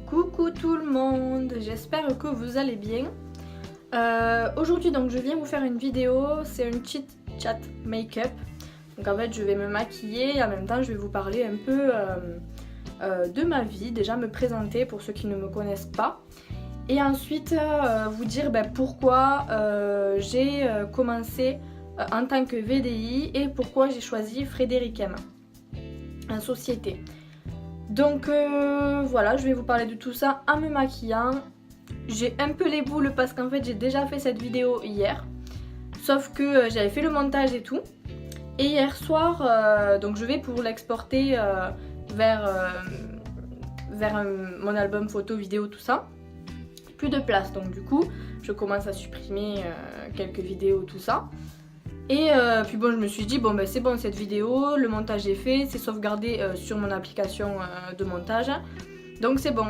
Coucou tout le monde, j'espère que vous allez bien. Aujourd'hui donc je viens vous faire une vidéo, c'est une chit chat make-up. Donc en fait je vais me maquiller et en même temps je vais vous parler un peu de ma vie, déjà me présenter pour ceux qui ne me connaissent pas. Et ensuite vous dire pourquoi j'ai commencé en tant que VDI et pourquoi j'ai choisi Frédéric M en société. Donc voilà, je vais vous parler de tout ça en me maquillant. J'ai un peu les boules parce qu'en fait j'ai déjà fait cette vidéo hier. Sauf que j'avais fait le montage et tout. Et hier soir, donc je vais pour l'exporter vers mon album photo, vidéo, tout ça. Plus de place, donc du coup je commence à supprimer quelques vidéos, tout ça. Et puis bon, je me suis dit bon c'est bon, cette vidéo, le montage est fait, c'est sauvegardé sur mon application de montage. Donc c'est bon.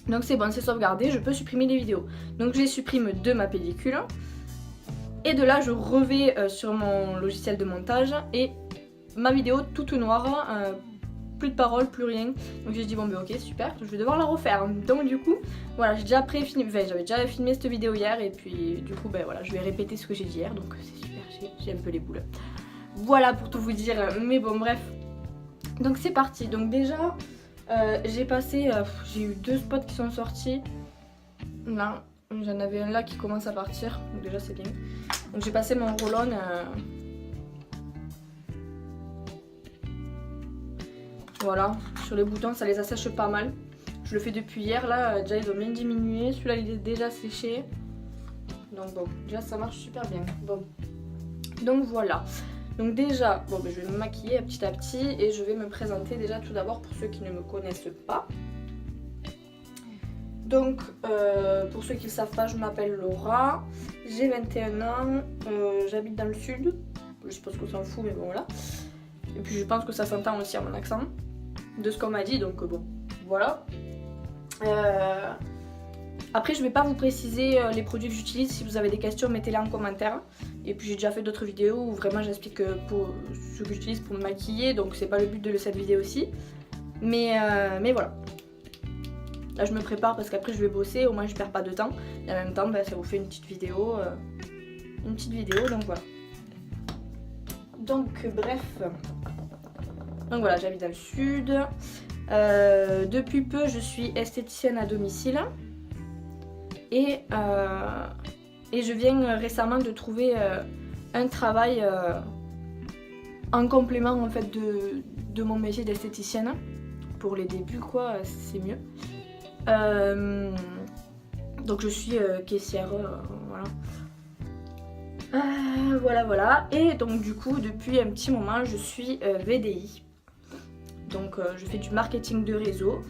Donc c'est bon, c'est sauvegardé, je peux supprimer les vidéos. Donc je les supprime de ma pellicule. Et de là je revais sur mon logiciel de montage et ma vidéo toute noire. Plus de paroles, plus rien. Donc j'ai dit bon ok super, je vais devoir la refaire. Donc du coup voilà, j'ai déjà j'avais déjà filmé cette vidéo hier et puis du coup voilà, je vais répéter ce que j'ai dit hier, donc c'est super, j'ai un peu les boules. Voilà pour tout vous dire, mais bon bref. Donc c'est parti. Donc déjà j'ai passé, j'ai eu 2 spots qui sont sortis. Là, j'en avais un là qui commence à partir, donc déjà c'est bien. Donc j'ai passé mon roll-on. Voilà, sur les boutons ça les assèche pas mal. Je le fais depuis hier, là déjà ils ont bien diminué. Celui-là il est déjà séché. Donc bon, déjà ça marche super bien. Bon, donc voilà. Donc déjà, je vais me maquiller petit à petit et je vais me présenter déjà tout d'abord pour ceux qui ne me connaissent pas. Donc pour ceux qui ne savent pas, je m'appelle Laura, j'ai 21 ans, j'habite dans le sud. Je suppose qu'on s'en fout mais bon voilà. Et puis je pense que ça s'entend aussi à mon accent, de ce qu'on m'a dit, donc bon, voilà. Après je vais pas vous préciser les produits que j'utilise, si vous avez des questions mettez-les en commentaire. Et puis j'ai déjà fait d'autres vidéos où vraiment j'explique pour ce que j'utilise pour me maquiller, donc c'est pas le but de cette vidéo aussi. Mais voilà. Là je me prépare parce qu'après je vais bosser, au moins je perds pas de temps. Et en même temps ça vous fait une petite vidéo, donc voilà. Donc bref. Donc voilà, j'habite dans le sud. Depuis peu, je suis esthéticienne à domicile. Et je viens récemment de trouver un travail en complément en fait de mon métier d'esthéticienne. Pour les débuts quoi, c'est mieux. Donc je suis caissière, voilà. Voilà. Et donc du coup, depuis un petit moment, je suis VDI. Donc je fais du marketing de réseau.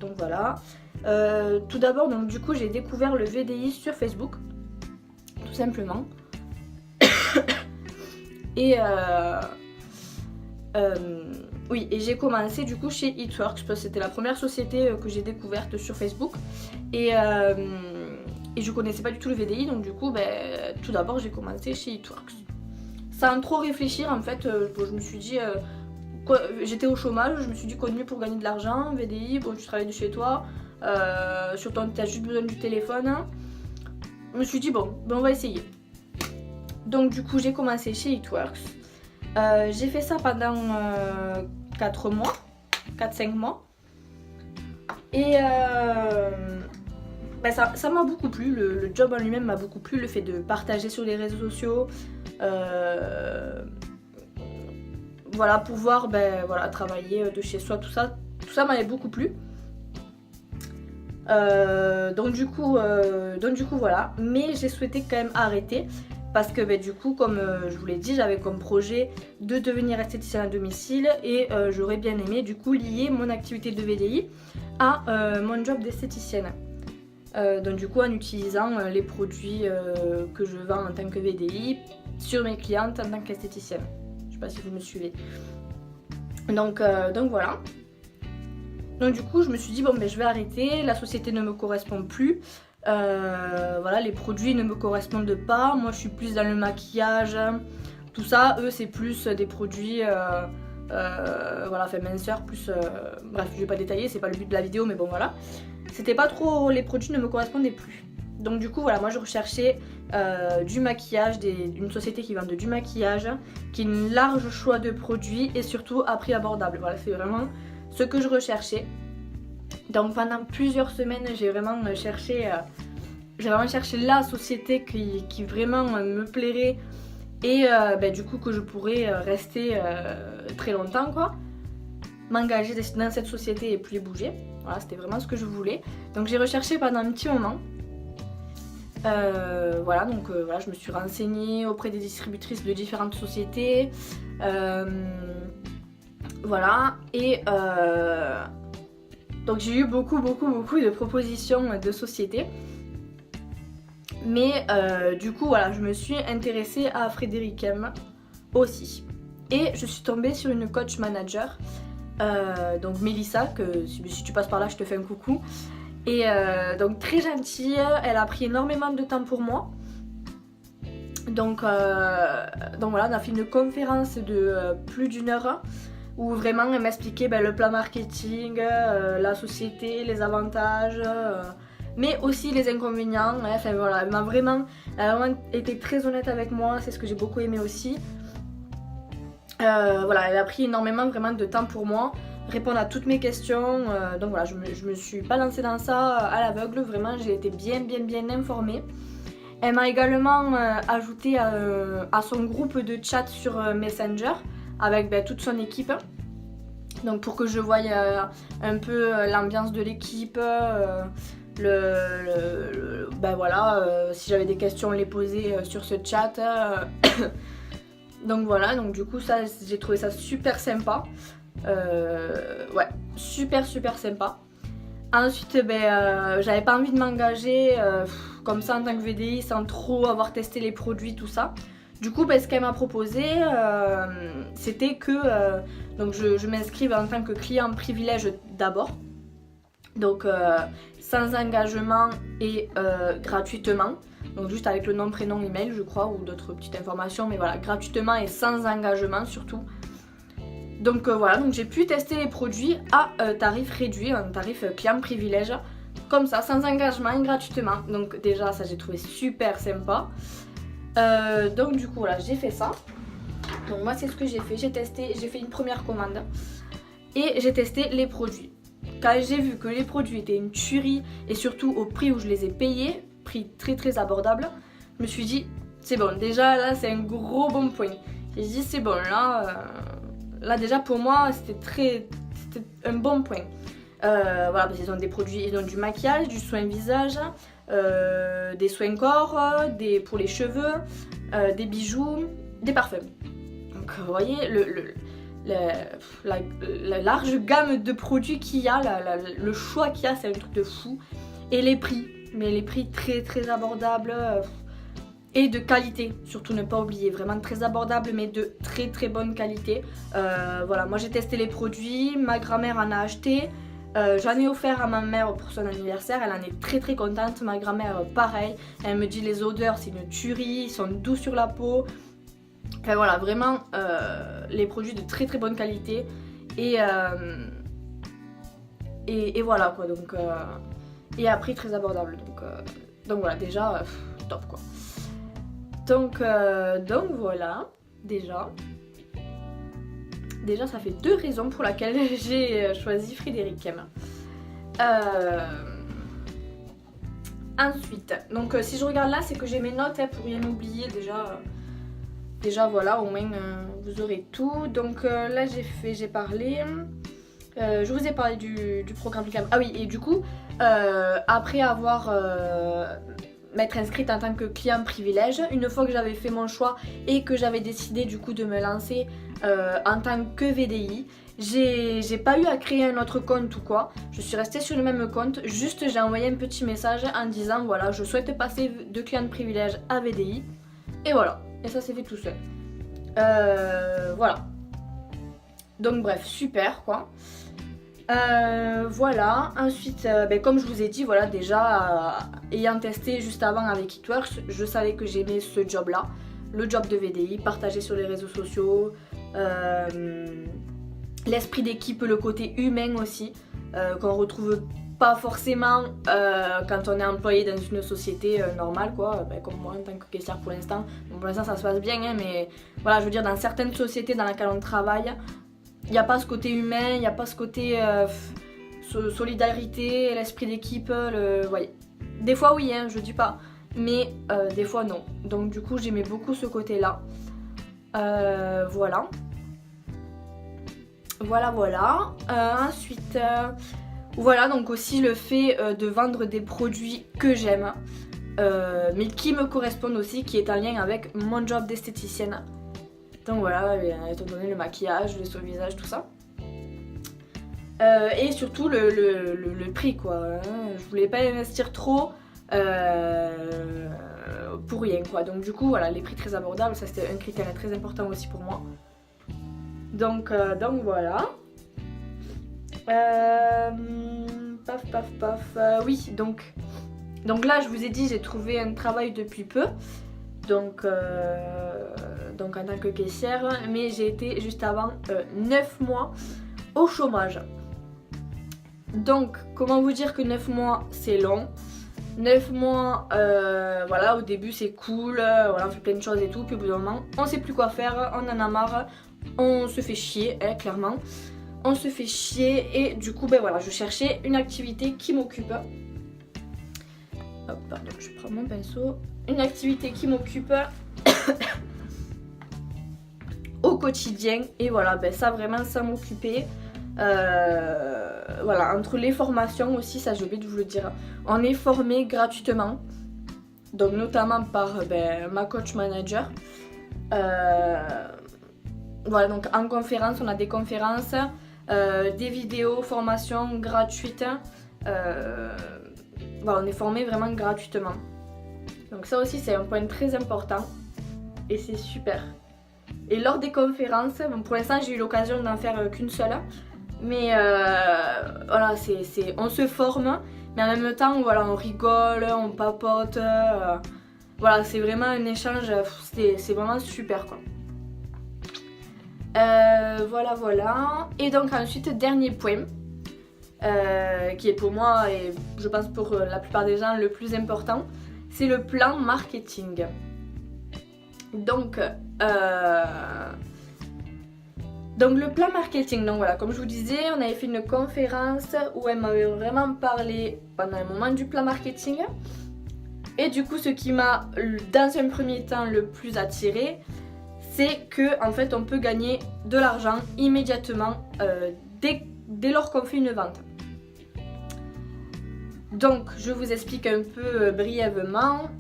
Donc voilà. Tout d'abord, donc du coup, j'ai découvert le VDI sur Facebook, tout simplement. Et oui, et j'ai commencé du coup chez It-Works parce que c'était la première société que j'ai découverte sur Facebook. Et je connaissais pas du tout le VDI, donc du coup, tout d'abord j'ai commencé chez It-Works. Sans trop réfléchir en fait, je me suis dit, j'étais au chômage, je me suis dit quoi de mieux pour gagner de l'argent, VDI, bon tu travailles de chez toi, sur ton, t'as juste besoin du téléphone. Je me suis dit bon, on va essayer. Donc du coup j'ai commencé chez It-Works. J'ai fait ça pendant 4 mois, 4-5 mois. Et ça m'a beaucoup plu, le job en lui-même m'a beaucoup plu, le fait de partager sur les réseaux sociaux. Voilà, pouvoir travailler de chez soi, tout ça m'avait beaucoup plu. Donc du coup voilà, mais j'ai souhaité quand même arrêter parce que du coup comme je vous l'ai dit, j'avais comme projet de devenir esthéticienne à domicile et j'aurais bien aimé du coup lier mon activité de VDI à mon job d'esthéticienne. Donc du coup en utilisant les produits que je vends en tant que VDI sur mes clientes en tant qu'esthéticienne. Je sais pas si vous me suivez. Donc voilà. Donc du coup je me suis dit je vais arrêter, la société ne me correspond plus. Voilà, les produits ne me correspondent pas. Moi je suis plus dans le maquillage, tout ça. Eux c'est plus des produits voilà, enfin minceur plus... bref, je vais pas détailler, c'est pas le but de la vidéo, mais bon voilà. C'était pas trop... les produits ne me correspondaient plus. Donc du coup voilà, moi je recherchais du maquillage, une société qui vend du maquillage, qui a un large choix de produits et surtout à prix abordable. Voilà, c'est vraiment ce que je recherchais. Donc pendant plusieurs semaines j'ai vraiment cherché la société qui vraiment me plairait et du coup que je pourrais rester très longtemps quoi. M'engager dans cette société et plus bouger. Voilà, c'était vraiment ce que je voulais. Donc j'ai recherché pendant un petit moment. Voilà, donc voilà, je me suis renseignée auprès des distributrices de différentes sociétés. Voilà, et donc j'ai eu beaucoup de propositions de sociétés. Mais du coup, voilà, je me suis intéressée à Frédéric M aussi. Et je suis tombée sur une coach manager, donc Mélissa, que si tu passes par là, je te fais un coucou. Et donc très gentille, elle a pris énormément de temps pour moi. Donc voilà, on a fait une conférence de plus d'1 heure où vraiment elle m'expliquait le plan marketing, la société, les avantages, mais aussi les inconvénients. Enfin voilà, elle a vraiment été très honnête avec moi, c'est ce que j'ai beaucoup aimé aussi. Voilà, elle a pris énormément vraiment de temps pour moi, répondre à toutes mes questions, donc voilà, je me suis pas lancée dans ça à l'aveugle, vraiment j'ai été bien informée. Elle m'a également ajouté à son groupe de chat sur Messenger avec toute son équipe, donc pour que je voie un peu l'ambiance de l'équipe, voilà, si j'avais des questions les poser sur ce chat. Donc voilà, donc du coup ça j'ai trouvé ça super sympa. Ouais, super sympa. Ensuite j'avais pas envie de m'engager comme ça en tant que VDI sans trop avoir testé les produits, tout ça. Du coup ce qu'elle m'a proposé c'était que donc je m'inscrive en tant que client privilège d'abord. Donc sans engagement et gratuitement. Donc juste avec le nom, prénom, email je crois ou d'autres petites informations, mais voilà, gratuitement et sans engagement surtout. Donc voilà, donc j'ai pu tester les produits à tarif réduit, un tarif client privilège, comme ça, sans engagement et gratuitement. Donc déjà ça j'ai trouvé super sympa. Donc du coup voilà, j'ai fait ça. Donc moi c'est ce que j'ai fait, j'ai testé, j'ai fait une première commande et j'ai testé les produits. Quand j'ai vu que les produits étaient une tuerie et surtout au prix où je les ai payés, prix très abordable, je me suis dit c'est bon, déjà là c'est un gros bon point. J'ai dit c'est bon, là déjà pour moi c'était un bon point. Voilà, parce qu'ils ont des produits, ils ont du maquillage, du soin visage, des soins corps, pour les cheveux, des bijoux, des parfums. Donc vous voyez la large gamme de produits qu'il y a, le choix qu'il y a, c'est un truc de fou. Et les prix, mais les prix très abordables et de qualité, surtout ne pas oublier, vraiment très abordable mais de très bonne qualité. Voilà, moi j'ai testé les produits, ma grand-mère en a acheté, j'en ai offert à ma mère pour son anniversaire, elle en est très contente, ma grand-mère pareil, elle me dit les odeurs c'est une tuerie, ils sont doux sur la peau. Enfin voilà, vraiment les produits de très bonne qualité et voilà quoi, donc et à prix très abordable, donc voilà, déjà top quoi. Donc voilà, déjà ça fait 2 raisons pour lesquelles j'ai choisi Frédéric M. Ensuite, donc si je regarde là, c'est que j'ai mes notes pour rien oublier déjà voilà, au moins vous aurez tout. Donc là j'ai parlé, je vous ai parlé du programme Cam. Ah oui, et du coup après avoir m'être inscrite en tant que client privilège, une fois que j'avais fait mon choix et que j'avais décidé du coup de me lancer en tant que VDI, j'ai pas eu à créer un autre compte ou quoi, je suis restée sur le même compte, juste j'ai envoyé un petit message en disant voilà, je souhaite passer de client privilège à VDI, et voilà, et ça s'est fait tout seul. Voilà, donc bref, super quoi. Voilà, ensuite comme je vous ai dit, voilà, déjà ayant testé juste avant avec It Works, je savais que j'aimais ce job là, le job de VDI, partagé sur les réseaux sociaux, l'esprit d'équipe, le côté humain aussi, qu'on retrouve pas forcément quand on est employé dans une société normale quoi, comme moi en tant que caissière pour l'instant. Bon, pour l'instant ça se passe bien hein, mais voilà, je veux dire dans certaines sociétés dans lesquelles on travaille, il n'y a pas ce côté humain, il n'y a pas ce côté solidarité, l'esprit d'équipe, ouais. Des fois oui hein, je dis pas, mais des fois non. Donc du coup j'aimais beaucoup ce côté là. Voilà. Ensuite voilà, donc aussi le fait de vendre des produits que j'aime, mais qui me correspondent aussi, qui est en lien avec mon job d'esthéticienne. Donc voilà, étant donné le maquillage, le soin visage, tout ça. Et surtout le prix quoi, hein. Je voulais pas investir trop pour rien quoi. Donc du coup voilà, les prix très abordables, ça c'était un critère très important aussi pour moi. Donc voilà. Oui, donc là je vous ai dit j'ai trouvé un travail depuis peu, donc en tant que caissière, mais j'ai été juste avant 9 mois au chômage. Donc comment vous dire que 9 mois c'est long. 9 mois, voilà, au début c'est cool, voilà, on fait plein de choses et tout, puis au bout d'un moment on sait plus quoi faire, on en a marre, on se fait chier, hein, clairement. On se fait chier et du coup ben voilà, je cherchais une activité qui m'occupe. Hop, pardon, je prends mon pinceau. Une activité qui m'occupe au quotidien et voilà, ben ça vraiment ça m'occupait. Voilà, entre les formations aussi, ça j'ai oublié de vous le dire, on est formé gratuitement, donc notamment par ma coach manager. Voilà, donc en conférence, on a des conférences, des vidéos, formations gratuites. Voilà, on est formé vraiment gratuitement. Donc ça aussi c'est un point très important et c'est super. Et lors des conférences, bon, pour l'instant j'ai eu l'occasion d'en faire qu'une seule, mais voilà, on se forme, mais en même temps voilà, on rigole, on papote, voilà, c'est vraiment un échange, c'est vraiment super quoi. Voilà. Et donc ensuite, dernier point, qui est pour moi et je pense pour la plupart des gens le plus important, c'est le plan marketing. Donc le plan marketing, donc voilà, comme je vous disais, on avait fait une conférence où elle m'avait vraiment parlé pendant un moment du plan marketing. Et du coup, ce qui m'a dans un premier temps le plus attiré, c'est que en fait on peut gagner de l'argent immédiatement dès lors qu'on fait une vente. Donc je vous explique un peu brièvement.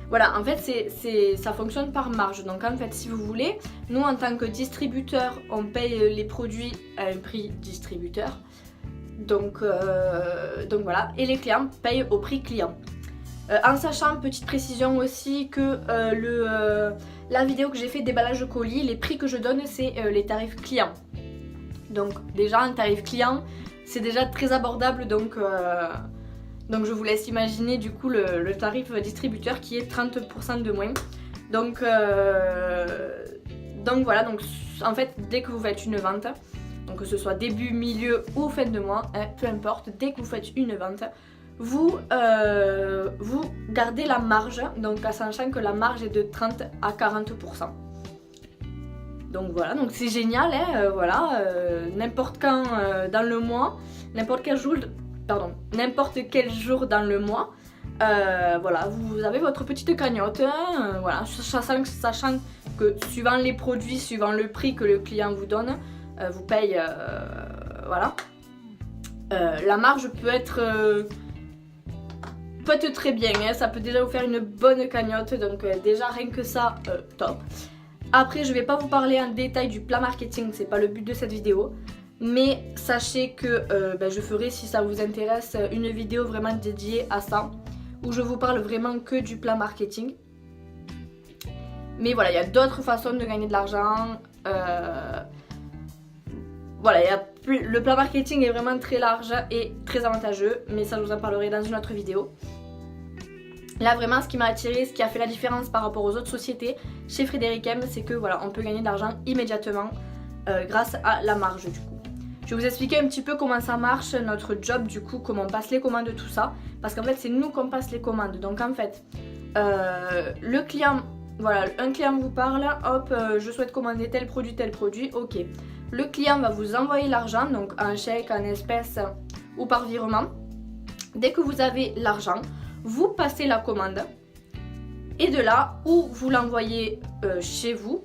Voilà, en fait ça fonctionne par marge. Donc en fait si vous voulez, nous en tant que distributeur, on paye les produits à un prix distributeur. Donc voilà, et les clients payent au prix client. En sachant, petite précision aussi, que la vidéo que j'ai fait déballage de colis, les prix que je donne c'est les tarifs clients. Donc déjà un tarif client c'est déjà très abordable, donc je vous laisse imaginer du coup le tarif distributeur qui est 30% de moins. Donc voilà, donc en fait dès que vous faites une vente, donc que ce soit début, milieu ou fin de mois, hein, peu importe, dès que vous faites une vente, vous gardez la marge, donc en sachant que la marge est de 30 à 40%. Donc voilà, donc c'est génial, hein, voilà, n'importe quand dans le mois, n'importe quel jour dans le mois, voilà, vous avez votre petite cagnotte, hein, voilà, sachant que suivant les produits, suivant le prix que le client vous donne, vous paye, voilà. La marge peut être très bien, hein, ça peut déjà vous faire une bonne cagnotte, donc déjà rien que ça, top. Après je vais pas vous parler en détail du plan marketing, c'est pas le but de cette vidéo, mais sachez que je ferai, si ça vous intéresse, une vidéo vraiment dédiée à ça, où je vous parle vraiment que du plan marketing. Mais voilà, il y a d'autres façons de gagner de l'argent. Voilà, le plan marketing est vraiment très large et très avantageux, mais ça je vous en parlerai dans une autre vidéo. Là vraiment ce qui m'a attiré, ce qui a fait la différence par rapport aux autres sociétés chez Frédéric M, c'est que voilà, on peut gagner de l'argent immédiatement. grâce à la marge du coup. Je vais vous expliquer un petit peu comment ça marche, notre job du coup, comment on passe les commandes, tout ça. Parce qu'en fait c'est nous qu'on passe les commandes. Donc en fait, le client, voilà, un client vous parle, hop, je souhaite commander tel produit, ok. Le client va vous envoyer l'argent, donc en chèque, en espèces ou par virement. Dès que vous avez l'argent, vous passez la commande. Et de là, ou vous l'envoyez chez vous.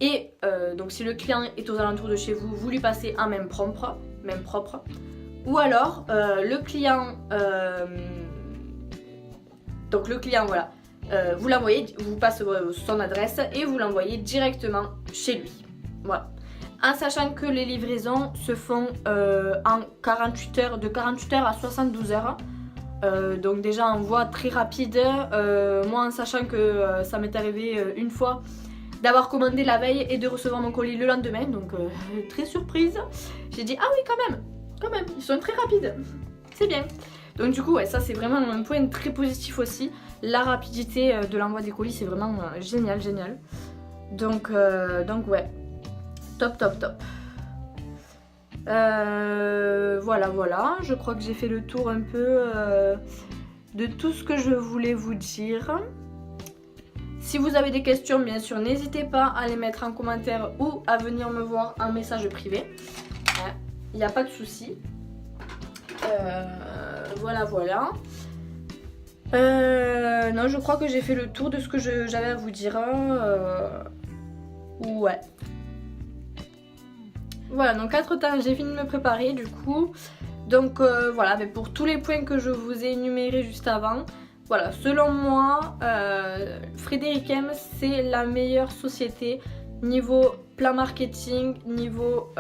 Et donc si le client est aux alentours de chez vous, vous lui passez en main propre. Ou alors le client, donc le client voilà, vous l'envoyez, vous passe son adresse et vous l'envoyez directement chez lui. Voilà. En sachant que les livraisons se font en 48 heures, de 48 heures à 72 heures. Donc déjà en voie très rapide. Moi en sachant que ça m'est arrivé une fois d'avoir commandé la veille et de recevoir mon colis le lendemain, donc très surprise. J'ai dit ah oui quand même, ils sont très rapides, c'est bien. Donc du coup ouais, ça c'est vraiment un point très positif aussi. La rapidité de l'envoi des colis c'est vraiment génial. Donc ouais, top. Voilà, je crois que j'ai fait le tour un peu de tout ce que je voulais vous dire. Si vous avez des questions, bien sûr, n'hésitez pas à les mettre en commentaire ou à venir me voir en message privé. Il n'y a pas de souci. Voilà. Non, je crois que j'ai fait le tour de ce que j'avais à vous dire. Ouais. Voilà, donc entre temps, j'ai fini de me préparer du coup. Donc voilà, mais pour tous les points que je vous ai énumérés juste avant. Voilà, selon moi, Frédéric M, c'est la meilleure société niveau plan marketing, niveau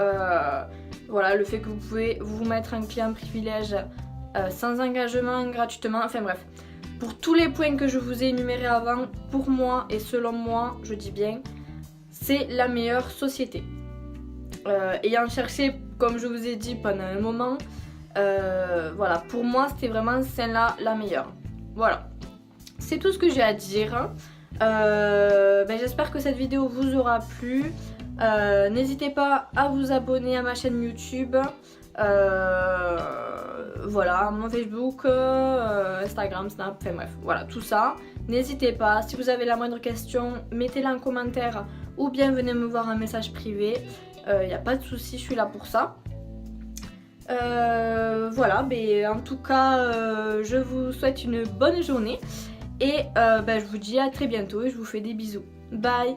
voilà, le fait que vous pouvez vous mettre un client privilège sans engagement, gratuitement, enfin bref. Pour tous les points que je vous ai énumérés avant, pour moi et selon moi, je dis bien, c'est la meilleure société. Ayant cherché, comme je vous ai dit, pendant un moment, voilà, pour moi c'était vraiment celle-là la meilleure. Voilà, c'est tout ce que j'ai à dire. J'espère que cette vidéo vous aura plu. N'hésitez pas à vous abonner à ma chaîne YouTube. Voilà, mon Facebook, Instagram, Snap, enfin bref, voilà, tout ça. N'hésitez pas, si vous avez la moindre question, mettez-la en commentaire ou bien venez me voir un message privé. Il n'y a pas de souci, je suis là pour ça. Voilà, en tout cas, je vous souhaite une bonne journée et je vous dis à très bientôt et je vous fais des bisous. Bye!